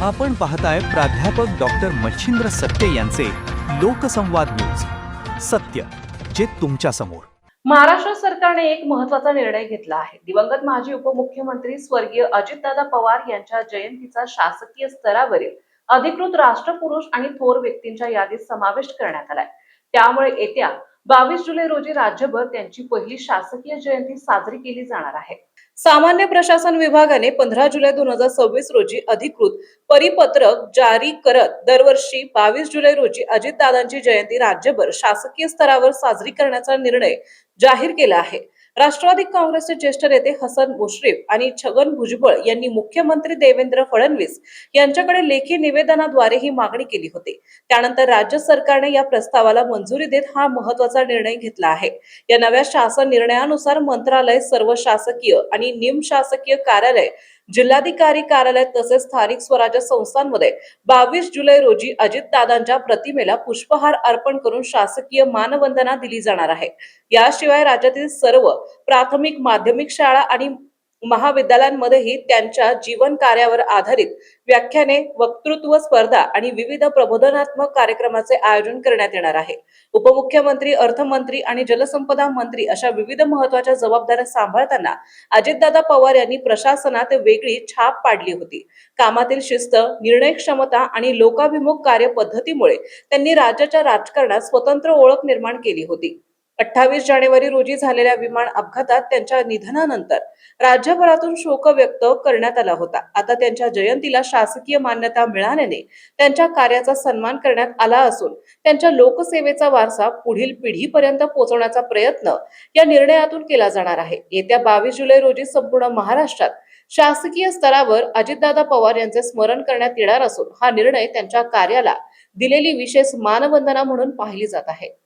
आपण पाहताय प्राध्यापक डॉक्टर मच्छिंद्र सत्य यांचे लोकसंवाद न्यूज. सत्य जे तुमच्या समोर. महाराष्ट्र सरकारने एक महत्त्वाचा निर्णय घेतला आहे. दिवंगत माजी उपमुख्यमंत्री स्वर्गीय अजितदादा पवार यांच्या जयंतीचा शासकीय स्तरावरील अधिकृत राष्ट्रपुरुष आणि थोर व्यक्तींच्या यादीत समावेश करण्यात आलाय. त्यामुळे येत्या 22 जुलै रोजी राज्यभर त्यांची पहिली शासकीय जयंती साजरी केली जाणार आहे. सामान्य प्रशासन विभागाने 15 जुलै 2026 रोजी अधिकृत परिपत्रक जारी करत दरवर्षी 22 जुलै रोजी अजितदादांची जयंती राज्यभर शासकीय स्तरावर साजरी करण्याचा निर्णय जाहीर केला आहे. राष्ट्रवादी काँग्रेसचे ज्येष्ठ नेते हसन मुश्रीफ आणि छगन भुजबळ यांनी मुख्यमंत्री देवेंद्र फडणवीस यांच्याकडे लेखी निवेदनाद्वारे ही मागणी केली होती. त्यानंतर राज्य सरकारने या प्रस्तावाला मंजुरी देत हा महत्त्वाचा निर्णय घेतला आहे. या नव्या शासन निर्णयानुसार मंत्रालय, सर्व शासकीय आणि निमशासकीय कार्यालय, जिल्हाधिकारी कार्यालय तसेच स्थानिक स्वराज्य संस्थांमध्ये 22 जुलै रोजी अजितदादांच्या प्रतिमेला पुष्पहार अर्पण करून शासकीय मानवंदना दिली जाणार आहे. याशिवाय राज्यातील सर्व प्राथमिक, माध्यमिक शाळा आणि महाविद्यालयांमध्येही त्यांच्या जीवन कार्यावर आधारित व्याख्याने, वक्तृत्व स्पर्धा आणि विविध प्रबोधनात्मक कार्यक्रमाचे आयोजन करण्यात येणार आहे. उपमुख्यमंत्री, अर्थमंत्री आणि जलसंपदा मंत्री अशा विविध महत्त्वाच्या जबाबदाऱ्या सांभाळताना अजितदादा पवार यांनी प्रशासनात वेगळी छाप पाडली होती. कामातील शिस्त, निर्णय क्षमता आणि लोकाभिमुख कार्यपद्धतीमुळे त्यांनी राज्याच्या राजकारणात स्वतंत्र ओळख निर्माण केली होती. 28 जानेवारी रोजी झालेल्या विमान अपघातात त्यांच्या निधनानंतर राज्यभरातून शोक व्यक्त करण्यात आला होता. आता त्यांच्या जयंतीला शासकीय मान्यता मिळाल्याने त्यांच्या कार्याचा सन्मान करण्यात आला असून त्यांच्या लोकसेवेचा वारसा पुढील पिढीपर्यंत पोहोचवण्याचा प्रयत्न या निर्णयातून केला जाणार आहे. येत्या 22 जुलै रोजी संपूर्ण महाराष्ट्रात शासकीय स्तरावर अजितदादा पवार यांचे स्मरण करण्यात येणार असून हा निर्णय त्यांच्या कार्याला दिलेली विशेष मानवंदना म्हणून पाहिली जात आहे.